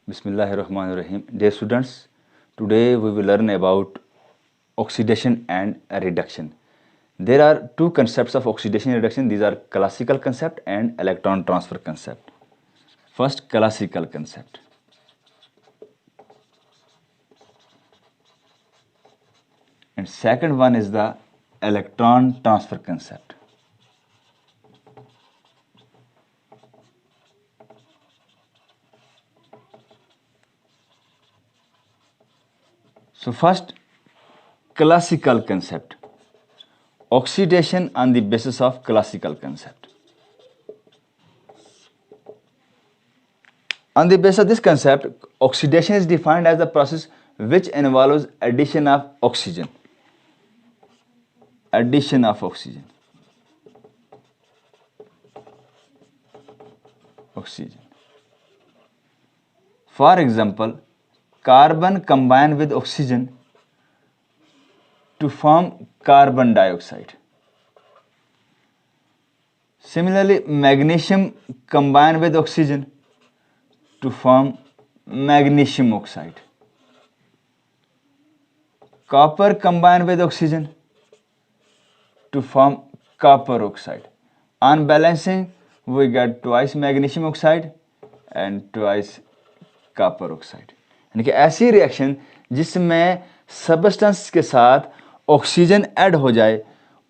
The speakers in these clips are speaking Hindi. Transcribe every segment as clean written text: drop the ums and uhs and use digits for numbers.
Bismillahirrahmanirrahim. Dear students, today we will learn about oxidation and reduction. There are two concepts of oxidation and reduction. These are classical concept and electron transfer concept. First, classical concept. And second one is the electron transfer concept. So first, classical concept. Oxidation on the basis of classical concept. On the basis of this concept, oxidation is defined as the process which involves addition of oxygen. Addition of oxygen. Oxygen. For example, carbon combine with oxygen to form carbon dioxide. Similarly, magnesium combine with oxygen to form magnesium oxide. Copper combine with oxygen to form copper oxide. On balancing, we get twice magnesium oxide and twice copper oxide. यानी कि ऐसी रिएक्शन जिसमें सबस्टेंस के साथ ऑक्सीजन ऐड हो जाए,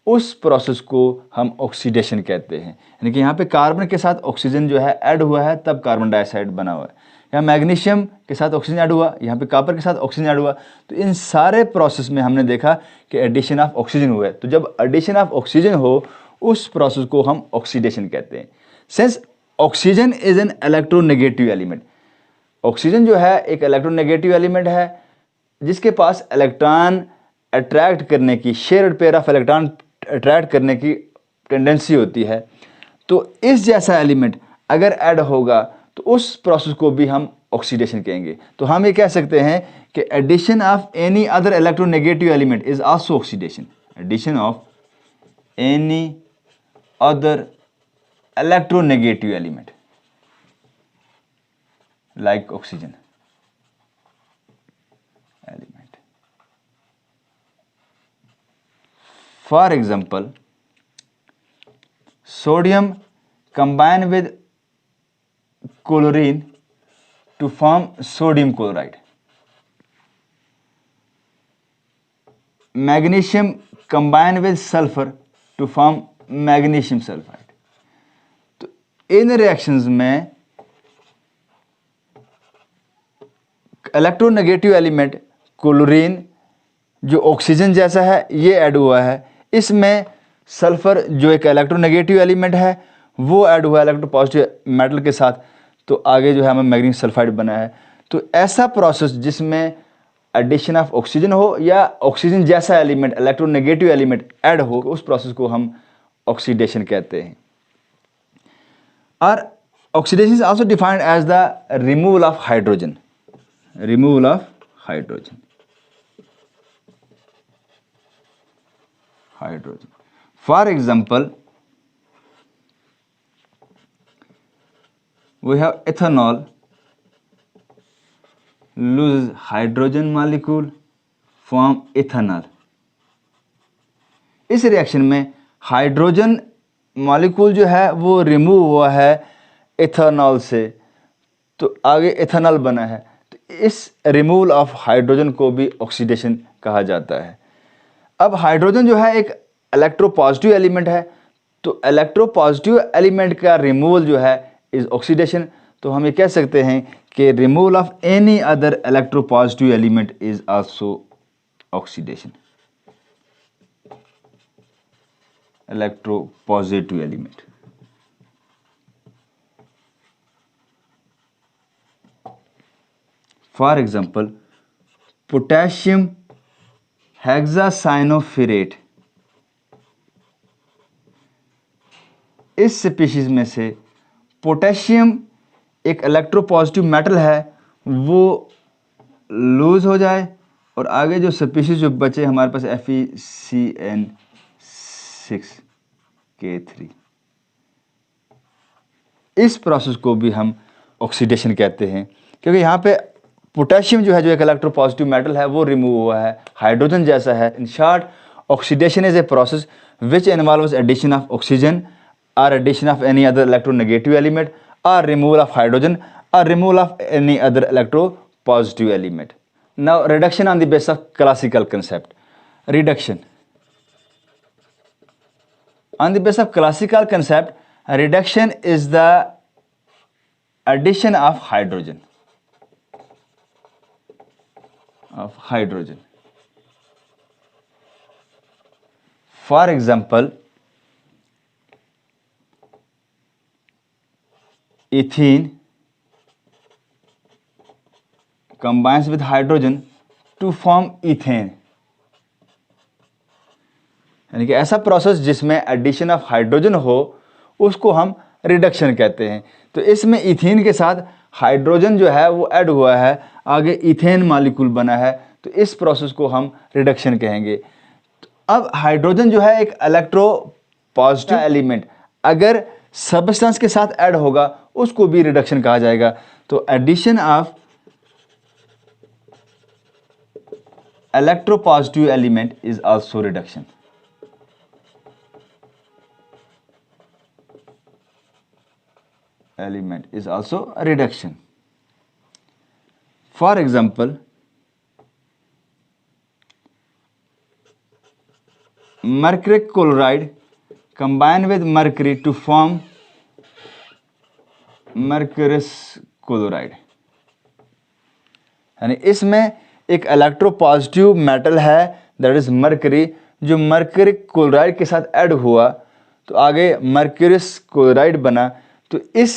उस प्रोसेस को हम ऑक्सीडेशन कहते हैं. यानी कि यहाँ पे कार्बन के साथ ऑक्सीजन जो है ऐड हुआ है, तब कार्बन डाइऑक्साइड बना हुआ है. यहाँ मैग्नीशियम के साथ ऑक्सीजन ऐड हुआ, यहाँ पे कॉपर के साथ ऑक्सीजन ऐड हुआ. तो इन सारे प्रोसेस में हमने देखा कि एडिशन ऑफ ऑक्सीजन हुआ है. तो जब एडिशन ऑफ ऑक्सीजन हो, उस प्रोसेस को हम ऑक्सीडेशन कहते हैं. Since oxygen is an electronegative element. Oxygen जो है एक इलेक्ट्रोनेगेटिव एलिमेंट है जिसके पास इलेक्ट्रॉन अट्रैक्ट करने की, shared pair of electron attract करने की टेंडेंसी होती है. तो इस जैसा एलिमेंट अगर ऐड होगा तो उस प्रोसेस को भी हम ऑक्सीडेशन कहेंगे. तो हम ये कह सकते हैं कि addition of any other electronegative element is also oxidation. Addition of any other electronegative element like oxygen element. For example, sodium combine with chlorine to form sodium chloride. Magnesium combine with sulfur to form magnesium sulfide. तो इन रिएक्शंस में इलेक्ट्रोनेगेटिव एलिमेंट क्लोरीन जो ऑक्सीजन जैसा है ये ऐड हुआ है. इसमें सल्फर जो एक इलेक्ट्रोनेगेटिव एलिमेंट है वो ऐड हुआ है इलेक्ट्रोपॉजिटिव मेटल के साथ. तो आगे जो है हमें मैग्नीशियम सल्फाइड बना है. तो ऐसा प्रोसेस जिसमें एडिशन ऑफ ऑक्सीजन हो या ऑक्सीजन जैसा एलिमेंट इलेक्ट्रोनेगेटिव एलिमेंट ऐड हो, उस प्रोसेस को हम ऑक्सीडेशन कहते हैं. और oxidation is also defined as the removal of hydrogen. Removal of hydrogen. For example, we have ethanol lose hydrogen molecule form ethanol. इस रिएक्शन में हाइड्रोजन मॉलिक्यूल जो है वो रिमूव हुआ है एथेनॉल से, तो आगे एथेनॉल बना है. इस रिमूवल ऑफ हाइड्रोजन को भी ऑक्सीडेशन कहा जाता है. अब हाइड्रोजन जो है एक इलेक्ट्रोपॉजिटिव एलिमेंट है, तो इलेक्ट्रोपॉजिटिव एलिमेंट का रिमूवल जो है इज ऑक्सीडेशन. तो हम ये कह सकते हैं कि removal of any other electropositive element is also oxidation. Electropositive element. For example, potassium hexacyanoferrate. इस स्पीशीज में से पोटेशियम एक इलेक्ट्रोपॉजिटिव मेटल है, वो लूज हो जाए और आगे जो स्पीशीज जो बचे हमारे पास FeCN6K3, इस प्रोसेस को भी हम ऑक्सीडेशन कहते हैं क्योंकि यहाँ पे पोटेशियम जो है, जो एक इलेक्ट्रोपॉजिटिव मेटल है, वो रिमूव हुआ है, हाइड्रोजन जैसा है। In short, oxidation is a process which involves addition of oxygen or addition of any other electronegative element or removal of hydrogen or removal of any other electropositive element. Now reduction on the basis of classical concept. Reduction. On the basis of classical concept, reduction is the addition of hydrogen. For example, ethene combines with hydrogen to form ethane, यानी कि ऐसा प्रोसेस जिसमें एडिशन ऑफ हाइड्रोजन हो उसको हम रिडक्शन कहते हैं। तो इसमें इथेन के साथ हाइड्रोजन जो है वो ऐड हुआ है, आगे इथेन मॉलिक्यूल बना है, तो इस प्रोसेस को हम रिडक्शन कहेंगे। अब हाइड्रोजन जो है एक इलेक्ट्रोपॉजिटिव एलिमेंट, अगर सब्सटेंस के साथ ऐड होगा उसको भी रिडक्शन कहा जाएगा। तो addition of electropositive element is also reduction. Element is also a reduction. For example, mercuric chloride combine with mercury to form mercurous chloride, यानी इसमें एक इलेक्ट्रोपॉजिटिव मेटल है दैट इज मर्करी, जो मर्क्यूरिक क्लोराइड के साथ ऐड हुआ तो आगे मर्क्यूरस क्लोराइड बना। तो इस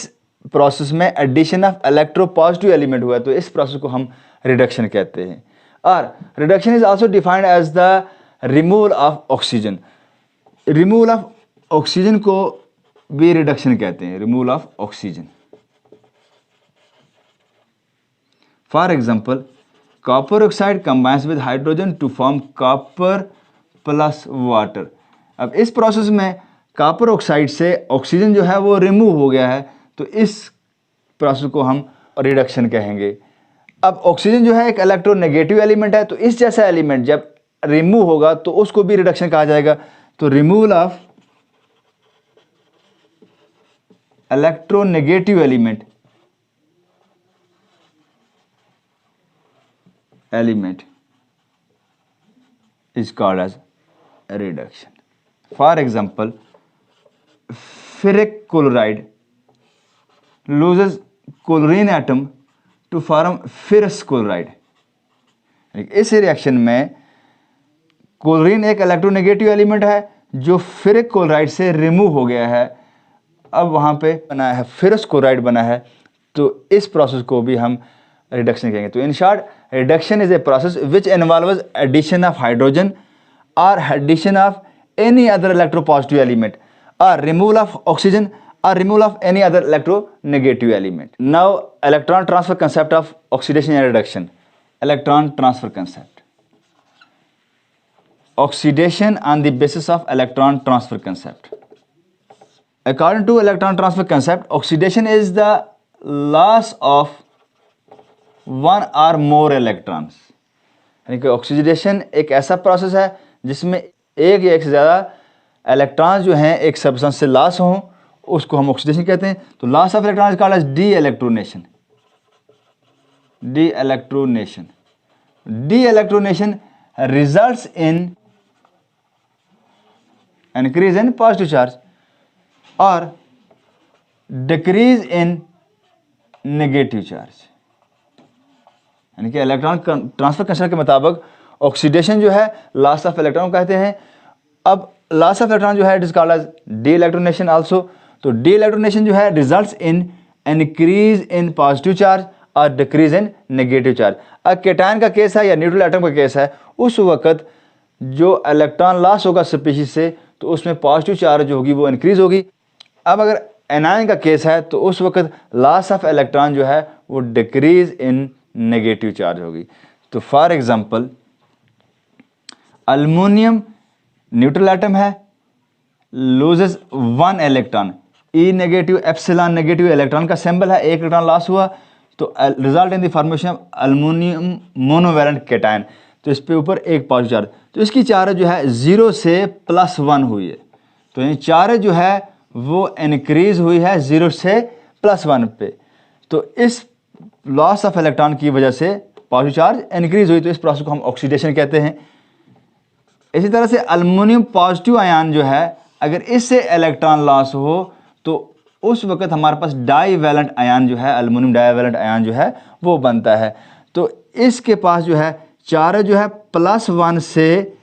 प्रोसेस में एडिशन ऑफ इलेक्ट्रोपॉजिटिव एलिमेंट हुआ, तो इस प्रोसेस को हम रिडक्शन कहते हैं। और reduction is also defined as the removal of oxygen. Removal of oxygen को भी रिडक्शन कहते हैं, removal of oxygen. For example, copper oxide combines with hydrogen to form copper plus water. अब इस प्रोसेस में कॉपर ऑक्साइड से ऑक्सीजन जो है वो रिमूव हो गया है, तो इस प्रोसेस को हम रिडक्शन कहेंगे। अब ऑक्सीजन जो है एक इलेक्ट्रोनेगेटिव एलिमेंट है, तो इस जैसा एलिमेंट जब रिमूव होगा तो उसको भी रिडक्शन कहा जाएगा। तो removal of electronegative element is called as reduction. For example, ferric chloride loses chlorine atom to form ferrous chloride. इस रिएक्शन में क्लोरीन एक इलेक्ट्रोनेगेटिव एलिमेंट है जो फेरिक क्लोराइड से रिमूव हो गया है, अब वहाँ पे बना है फेरस क्लोराइड बना है, तो इस प्रोसेस को भी हम रिडक्शन कहेंगे। तो in short, reduction is a process which involves addition of hydrogen और addition of any other electropositive element और removal of oxygen or removal of any other electronegative element. Now, electron transfer concept of oxidation and reduction. Electron transfer concept. Oxidation on the basis of electron transfer concept. According to electron transfer concept, oxidation is the loss of one or more electrons. यानी कि ऑक्सीडेशन एक ऐसा प्रोसेस है जिसमें एक या एक से ज़्यादा इलेक्ट्रॉन्स जो हैं एक सब्सटेंस से लॉस हों, उसको हम ऑक्सीडेशन कहते हैं। तो loss of electron is called as de-electronation. De-electronation, de-electronation results in increase in positive charge और डिक्रीज इन नेगेटिव चार्ज। यानी कि इलेक्ट्रॉन ट्रांसफर कंसेप्ट के मुताबिक ऑक्सीडेशन जो है लॉस ऑफ इलेक्ट्रॉन कहते हैं। अब लॉस ऑफ इलेक्ट्रॉन जो है it is called as de-electronation also. तो डी इलेक्ट्रोनेशन जो है results in increase in positive charge और डिक्रीज इन नेगेटिव चार्ज। अब केटायन का केस है या न्यूट्रल एटम का केस है, उस वक्त जो इलेक्ट्रॉन लॉस होगा स्पीशीज से तो उसमें पॉजिटिव चार्ज जो होगी वो इंक्रीज होगी। अब अगर एनायन का केस है तो उस वक्त लॉस ऑफ इलेक्ट्रॉन जो है वो डिक्रीज इन नेगेटिव चार्ज होगी। तो for example, aluminium neutral atom है, लूजेस वन इलेक्ट्रॉन, ई नेगेटिव एप्सिलॉन नेगेटिव इलेक्ट्रॉन का सिंबल है, एक इलेक्ट्रॉन लॉस हुआ तो result in the formation of aluminium monovalent cation. तो इस पे ऊपर एक पॉजिटिव चार्ज, तो इसकी चार्ज जो है 0 से +1 हुई है। तो यानी चार्ज जो है वो इंक्रीज हुई है 0 से +1 पे। तो इस लॉस ऑफ इलेक्ट्रॉन की वजह से पॉजिटिव चार्ज इंक्रीज हुई, तो इस प्रोसेस को हम ऑक्सीडेशन कहते हैं। इसी तरह से एल्युमिनियम पॉजिटिव आयन जो है, अगर इससे इलेक्ट्रॉन लॉस हो तो उस वक्त हमारे पास डाईवैलेंट आयन जो है, एल्युमिनियम डाईवैलेंट आयन जो है वो बनता है। तो इसके पास जो है चार्ज जो है +1 से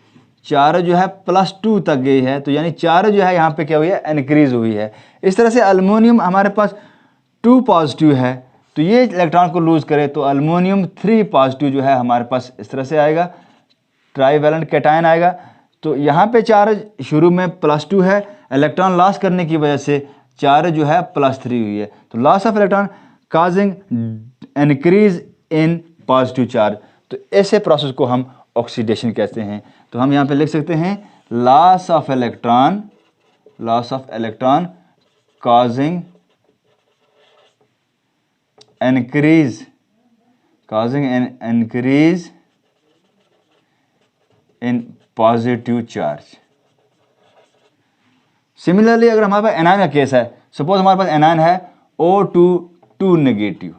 चार्ज जो है +2 तक गई है। तो यानी चार्ज जो है यहाँ पे क्या हुई है, इंक्रीज हुई है। इस तरह से एल्युमिनियम हमारे पास 2 पॉजिटिव है, तो ये इलेक्ट्रॉन को लूज करे तो एल्युमिनियम 3 पॉजिटिव जो है हमारे पास इस तरह से आएगा, ट्राईवैलेंट कैटायन आएगा। तो यहाँ पे चार्ज शुरू में +2 है, इलेक्ट्रॉन लॉस करने की वजह से चार्ज जो है +3 हुई है। तो loss of electron causing increase in positive charge. तो ऐसे प्रोसेस को हम ऑक्सीडेशन कहते हैं। तो हम यहाँ पे लिख सकते हैं loss of electron causing increase in positive charge. Similarly अगर हमारे पास एनायन का केस है, सपोज हमारे पास एनायन है O2 नेगेटिव।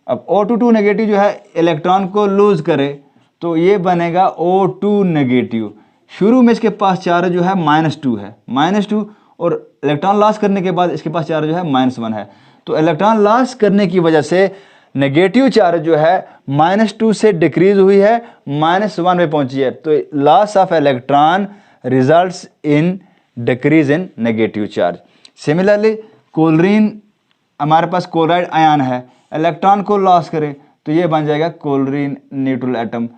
अब O2 नेगेटिव जो है इलेक्ट्रॉन को लूज करे तो ये बनेगा O2 नेगेटिव। शुरू में इसके पास चार्ज जो है -2 है, -2, और इलेक्ट्रॉन लॉस करने के बाद इसके पास चार्ज जो है -1 है। तो इलेक्ट्रॉन लॉस करने की वजह से नेगेटिव चार्ज जो है -2 से डिक्रीज हुई है, -1 पे पहुंची है। तो loss of electron results in decrease in negative charge. Similarly chlorine, हमारे पास क्लोराइड आयन है, इलेक्ट्रॉन को लॉस करे तो ये बन जाएगा क्लोरीन न्यूट्रल एटम।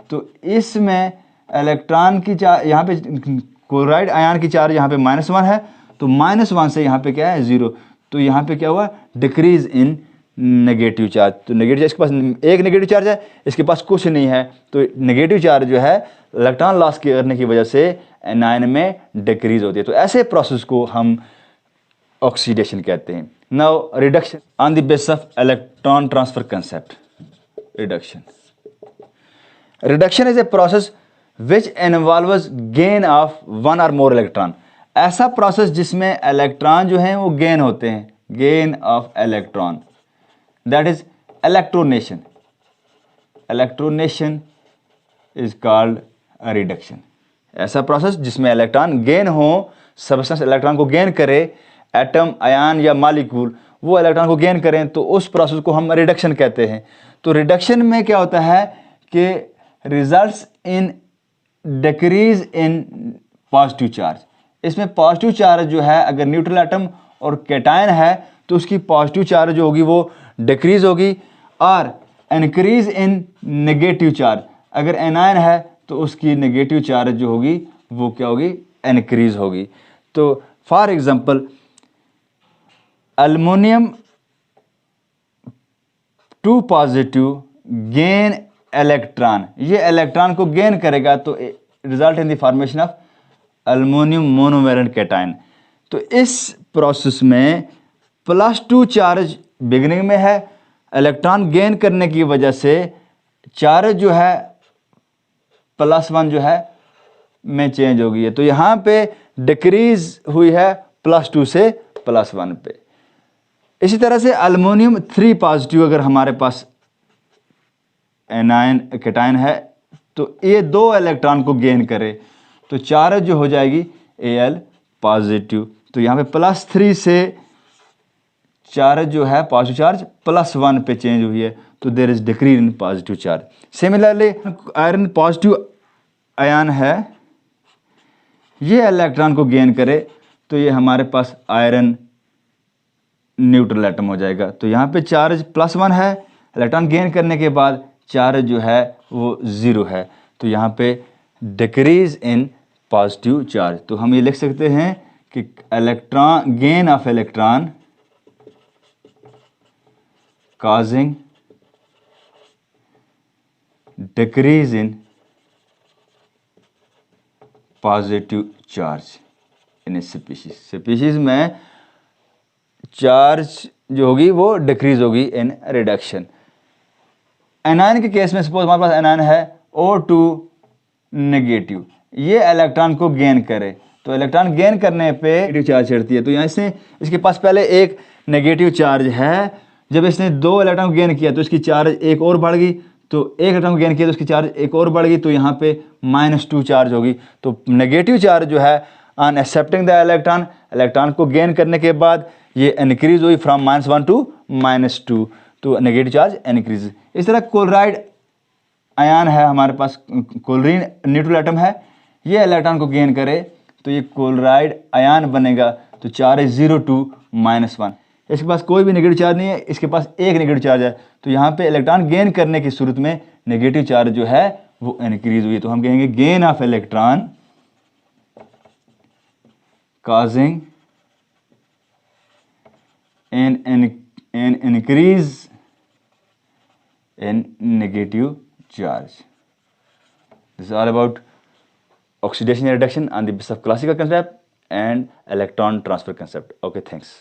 तो इसमें इलेक्ट्रॉन की चार्ज, यहाँ पे क्लोराइड आयन की चार्ज यहाँ पे -1 है, तो -1 से यहाँ पे क्या है 0। तो यहाँ पे क्या हुआ, डिक्रीज इन नेगेटिव चार्ज। तो नेगेटिव, इसके पास एक नेगेटिव चार्ज है, इसके पास कुछ नहीं है, तो नेगेटिव चार्ज जो है इलेक्ट्रॉन लॉस करने की वजह से एनायन में डिक्रीज होती है। तो ऐसे प्रोसेस को हम ऑक्सीडेशन कहते हैं। Now reduction on the basis of electron transfer concept. Reduction is a process which involves gain of 1 और मोर इलेक्ट्रॉन। ऐसा प्रोसेस जिसमें इलेक्ट्रॉन जो हैं वो गेन होते हैं, gain of electron, that is electronation. Electronation is called a reduction. ऐसा प्रोसेस जिसमें इलेक्ट्रॉन गेन हो, सब्सटेंस इलेक्ट्रॉन को गेन करे, एटम, आयन या मॉलिक्यूल वो इलेक्ट्रॉन को गेन करें, तो उस प्रोसेस को हम रिडक्शन कहते हैं। तो रिडक्शन में क्या होता है कि results in decrease in positive charge. इसमें पॉजिटिव चार्ज जो है, अगर न्यूट्रल एटम और कैटायन है तो उसकी पॉजिटिव चार्ज जो होगी वो डिक्रीज होगी, और इंक्रीज इन नेगेटिव चार्ज, अगर एनायन है तो उसकी नेगेटिव चार्ज जो होगी वो क्या होगी, इंक्रीज होगी। तो for example aluminium 2 positive gain electron, ये इलेक्ट्रॉन को गेन करेगा तो result in the formation of aluminium monovalent cation. तो इस प्रोसेस में +2 चार्ज बिगिनिंग में है, इलेक्ट्रॉन गेन करने की वजह से चार्ज जो है +1 जो है में चेंज हो गई है। तो यहाँ पे डिक्रीज हुई है +2 से +1 पे। इसी तरह से एल्युमिनियम 3 पॉजिटिव अगर हमारे पास एनायन कैटायन है तो ये 2 इलेक्ट्रॉन को गेन करे तो चार्ज जो हो जाएगी Al पॉजिटिव। तो यहाँ पे +3 से चार्ज जो है पॉजिटिव चार्ज +1 पे चेंज हुई है, तो there is decrease in positive charge. Similarly iron positive ion है, ये इलेक्ट्रॉन को गेन करे तो ये हमारे पास आयरन न्यूट्रल एटम हो जाएगा। तो यहाँ पे चार्ज +1 है, इलेक्ट्रॉन गेन करने के बाद चार्ज जो है वो 0 है, तो यहाँ पे डिक्रीज इन पॉजिटिव चार्ज। तो हम ये लिख सकते हैं कि electron, gain of electron causing decrease in positive charge in species. Species में चार्ज जो होगी वो डिक्रीज होगी इन रिडक्शन। एनायन के केस में सपोज हमारे पास एनायन है O2 नेगेटिव, ये इलेक्ट्रॉन को गेन करे, तो इलेक्ट्रॉन गेन करने पे नेगेटिव चार्ज छेड़ती है। तो यहाँ से इसके पास पहले एक नेगेटिव चार्ज है, जब इसने 2 इलेक्ट्रॉन को गेन किया तो इसकी चार्ज एक और बढ़ गई, तो एक इलेक्ट्रॉन को गेन किया तो उसकी चार्ज एक और बढ़ गई, तो यहाँ पे -2 चार्ज होगी। तो नेगेटिव चार्ज जो है on accepting the electron, electron को गेन करने के बाद ये इंक्रीज हुई फ्रॉम -1 टू -2, तो नेगेटिव चार्ज इंक्रीज। इस तरह क्लोराइड आयन है हमारे पास, क्लोरीन न्यूट्रल एटम है, ये इलेक्ट्रॉन को गेन करे तो ये क्लोराइड आयन बनेगा, तो चार्ज 0 टू -1। इसके पास कोई भी नेगेटिव चार्ज नहीं है, इसके पास एक नेगेटिव चार्ज है, तो यहाँ पे इलेक्ट्रॉन गेन करने की सूरत में नेगेटिव चार्ज जो है वो इंक्रीज हुई, तो हम कहेंगे gain of electron causing an increase in negative charge. This is all about oxidation and reduction on the basis of classical concept and electron transfer concept. Okay, thanks.